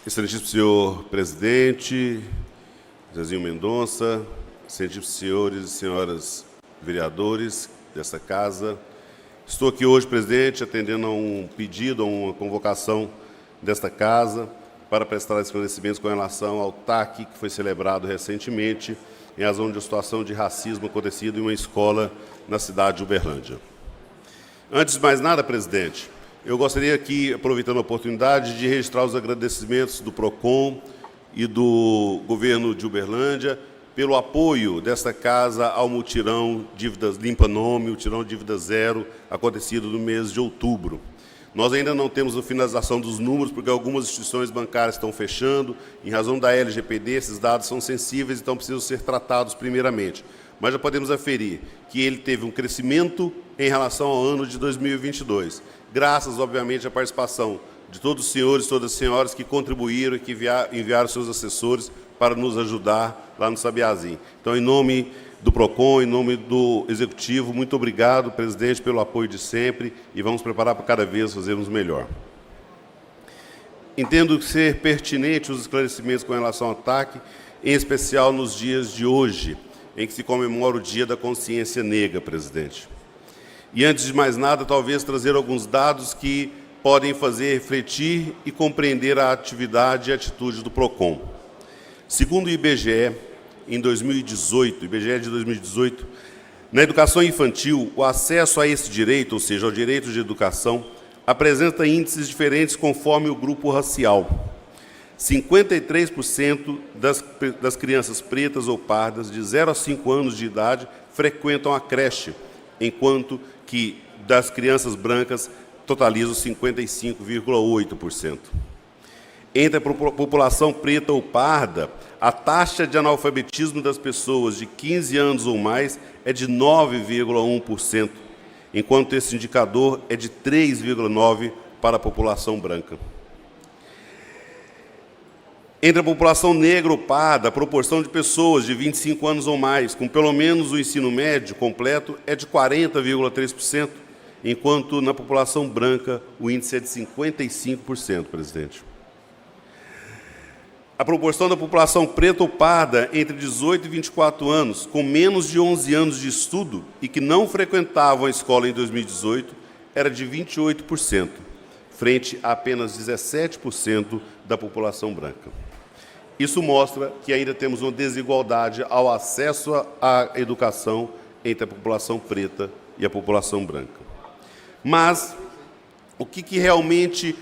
Excelentíssimo senhor presidente, Zezinho Mendonça, excelentíssimos senhores e senhoras vereadores dessa casa, estou aqui hoje, presidente, atendendo a um pedido, a uma convocação desta casa para prestar esclarecimentos com relação ao TAC que foi celebrado recentemente em razão de uma situação de racismo acontecido em uma escola na cidade de Uberlândia. Antes de mais nada, presidente, eu gostaria aqui, aproveitando a oportunidade, de registrar os agradecimentos do PROCON e do governo de Uberlândia pelo apoio desta casa ao mutirão Dívidas Limpa Nome, mutirão Dívida Zero, acontecido no mês de outubro. Nós ainda não temos a finalização dos números, porque algumas instituições bancárias estão fechando. Em razão da LGPD, esses dados são sensíveis, então precisam ser tratados primeiramente. Mas já podemos aferir que ele teve um crescimento em relação ao ano de 2022, graças, obviamente, à participação de todos os senhores e todas as senhoras que contribuíram e que enviaram seus assessores para nos ajudar lá no Sabiazim. Então, em nome do PROCON, em nome do Executivo, muito obrigado, presidente, pelo apoio de sempre e vamos preparar para cada vez fazermos melhor. Entendo ser pertinente os esclarecimentos com relação ao TAC, em especial nos dias de hoje, em que se comemora o Dia da Consciência Negra, presidente. E, antes de mais nada, talvez trazer alguns dados que podem fazer refletir e compreender a atividade e a atitude do PROCON. Segundo o IBGE, em 2018, IBGE de 2018, na educação infantil, o acesso a esse direito, ou seja, ao direito de educação, apresenta índices diferentes conforme o grupo racial. 53% das crianças pretas ou pardas de 0 a 5 anos de idade frequentam a creche, enquanto que das crianças brancas totalizam 55,8%. Entre a população preta ou parda, a taxa de analfabetismo das pessoas de 15 anos ou mais é de 9,1%, enquanto esse indicador é de 3,9% para a população branca. Entre a população negra ou parda, a proporção de pessoas de 25 anos ou mais, com pelo menos o ensino médio completo, é de 40,3%, enquanto na população branca o índice é de 55%, presidente. A proporção da população preta ou parda entre 18 e 24 anos, com menos de 11 anos de estudo e que não frequentavam a escola em 2018, era de 28%, frente a apenas 17% da população branca. Isso mostra que ainda temos uma desigualdade ao acesso à educação entre a população preta e a população branca. Mas o que realmente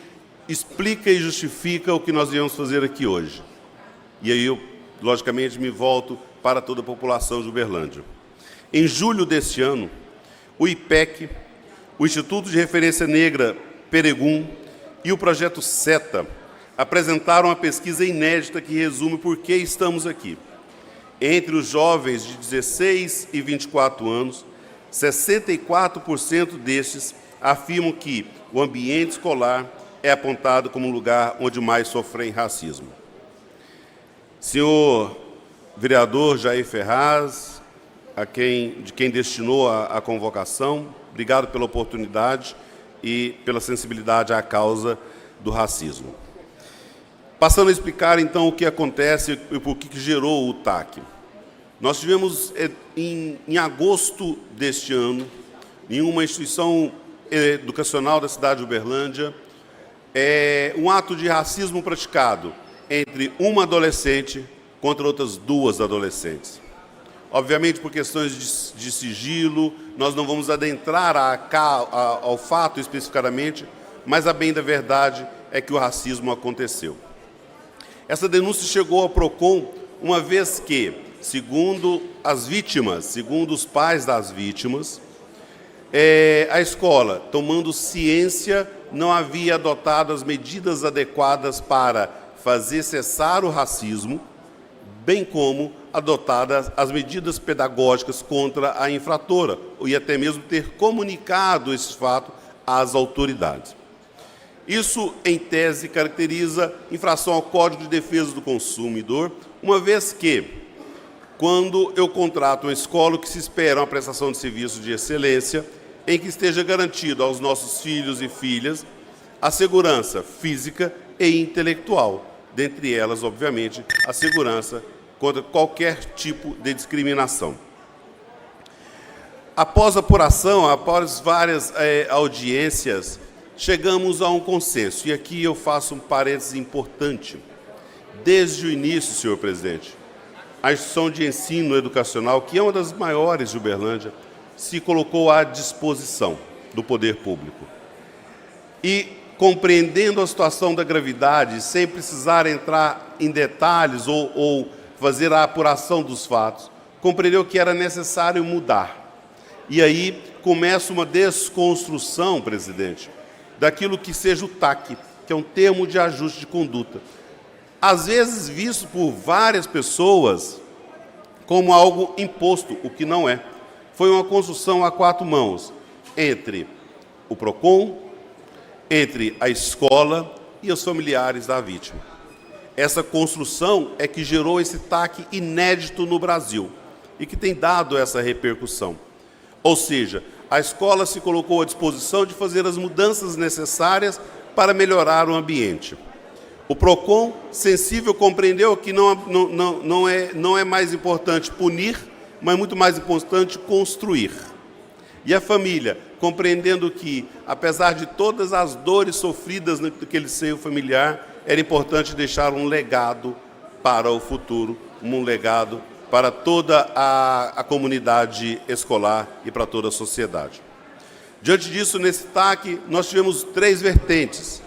explica e justifica o que nós viemos fazer aqui hoje? E aí eu, logicamente, me volto para toda a população de Uberlândia. Em julho deste ano, o IPEC, o Instituto de Referência Negra Peregum e o Projeto SETA apresentaram uma pesquisa inédita que resume por que estamos aqui. Entre os jovens de 16 e 24 anos, 64% destes afirmam que o ambiente escolar é apontado como um lugar onde mais sofrem racismo. Senhor vereador Jair Ferraz, de quem destinou a convocação, obrigado pela oportunidade e pela sensibilidade à causa do racismo. Passando a explicar, então, o que acontece e por que gerou o TAC. Nós tivemos, em agosto deste ano, em uma instituição educacional da cidade de Uberlândia, um ato de racismo praticado entre uma adolescente contra outras 2 adolescentes. Obviamente, por questões de sigilo, nós não vamos adentrar ao fato especificamente, mas a bem da verdade é que o racismo aconteceu. Essa denúncia chegou ao PROCON uma vez que, segundo as vítimas, segundo os pais das vítimas, a escola, tomando ciência, não havia adotado as medidas adequadas para fazer cessar o racismo, bem como adotadas as medidas pedagógicas contra a infratora, e até mesmo ter comunicado esse fato às autoridades. Isso, em tese, caracteriza infração ao Código de Defesa do Consumidor, uma vez que, quando eu contrato uma escola, o que se espera é uma prestação de serviço de excelência, em que esteja garantido aos nossos filhos e filhas a segurança física e intelectual, dentre elas, obviamente, a segurança contra qualquer tipo de discriminação. Após apuração, após várias audiências, chegamos a um consenso. E aqui eu faço um parênteses importante. Desde o início, senhor presidente, a instituição de ensino educacional, que é uma das maiores de Uberlândia, se colocou à disposição do poder público. E, compreendendo a situação da gravidade, sem precisar entrar em detalhes ou fazer a apuração dos fatos, compreendeu que era necessário mudar. E aí começa uma desconstrução, presidente, daquilo que seja o TAC, que é um termo de ajuste de conduta. Às vezes visto por várias pessoas como algo imposto, o que não é. Foi uma construção a quatro mãos, entre o PROCON, entre a escola e os familiares da vítima. Essa construção é que gerou esse TAC inédito no Brasil e que tem dado essa repercussão. Ou seja, a escola se colocou à disposição de fazer as mudanças necessárias para melhorar o ambiente. O PROCON, sensível, compreendeu que não é mais importante punir, mas muito mais importante construir. E a família, compreendendo que, apesar de todas as dores sofridas naquele seio familiar, era importante deixar um legado para o futuro, um legado para toda a comunidade escolar e para toda a sociedade. Diante disso, nesse TAC, nós tivemos três vertentes.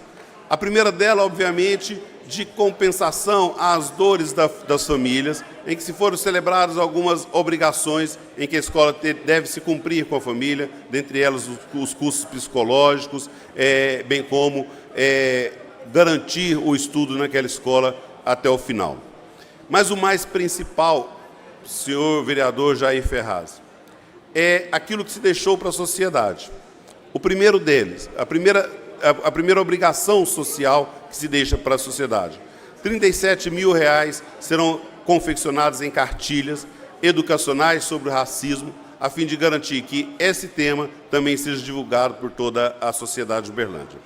A primeira dela, obviamente, de compensação às dores das famílias, em que se foram celebradas algumas obrigações em que a escola deve se cumprir com a família, dentre elas os custos psicológicos, bem como garantir o estudo naquela escola até o final. Mas o mais principal, senhor vereador Jair Ferraz, é aquilo que se deixou para a sociedade. O primeiro deles, a primeira obrigação social que se deixa para a sociedade. R$37 mil serão confeccionados em cartilhas educacionais sobre o racismo, a fim de garantir que esse tema também seja divulgado por toda a sociedade de Uberlândia.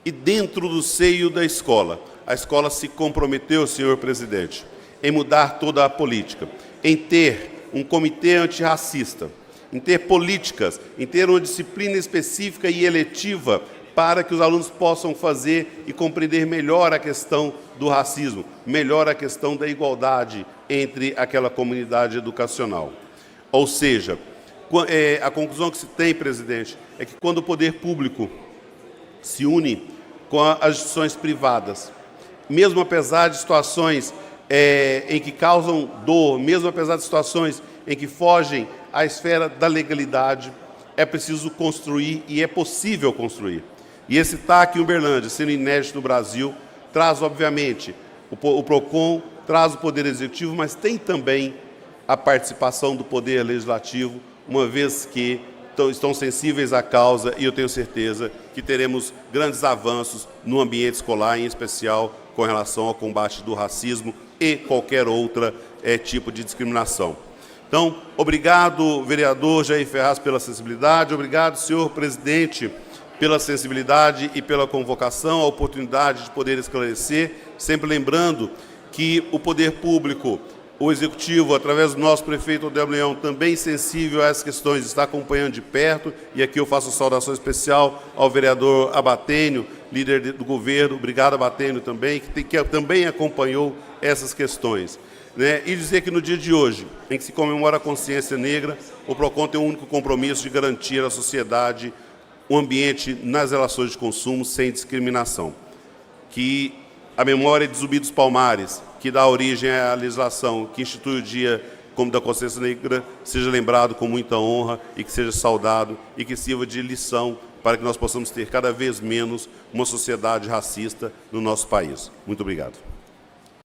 E dentro do seio da escola, a escola se comprometeu, senhor presidente, em mudar toda a política, em ter um comitê antirracista, em ter políticas, em ter uma disciplina específica e eletiva para que os alunos possam fazer e compreender melhor a questão do racismo, melhor a questão da igualdade entre aquela comunidade educacional. Ou seja, a conclusão que se tem, presidente, é que quando o poder público se une com as instituições privadas, mesmo apesar de situações em que causam dor, mesmo apesar de situações em que fogem à esfera da legalidade, é preciso construir e é possível construir. E esse TAC em Uberlândia, sendo inédito no Brasil, traz, obviamente, o PROCON, traz o Poder Executivo, mas tem também a participação do Poder Legislativo, uma vez que estão sensíveis à causa, e eu tenho certeza que teremos grandes avanços no ambiente escolar, em especial com relação ao combate do racismo e qualquer outro tipo de discriminação. Então, obrigado, vereador Jair Ferraz, pela sensibilidade, obrigado, senhor presidente, pela sensibilidade e pela convocação, a oportunidade de poder esclarecer, sempre lembrando que o poder público, o Executivo, através do nosso prefeito Odélio Leão, também sensível a essas questões, está acompanhando de perto, e aqui eu faço uma saudação especial ao vereador Abatênio, líder do governo, obrigado Abatênio também, que também acompanhou essas questões. E dizer que no dia de hoje, em que se comemora a consciência negra, o PROCON tem o único compromisso de garantir à sociedade um ambiente nas relações de consumo sem discriminação. Que a memória de Zumbi dos Palmares, que dá origem à legislação, que institui o dia como da consciência negra, seja lembrado com muita honra e que seja saudado e que sirva de lição para que nós possamos ter cada vez menos uma sociedade racista no nosso país. Muito obrigado.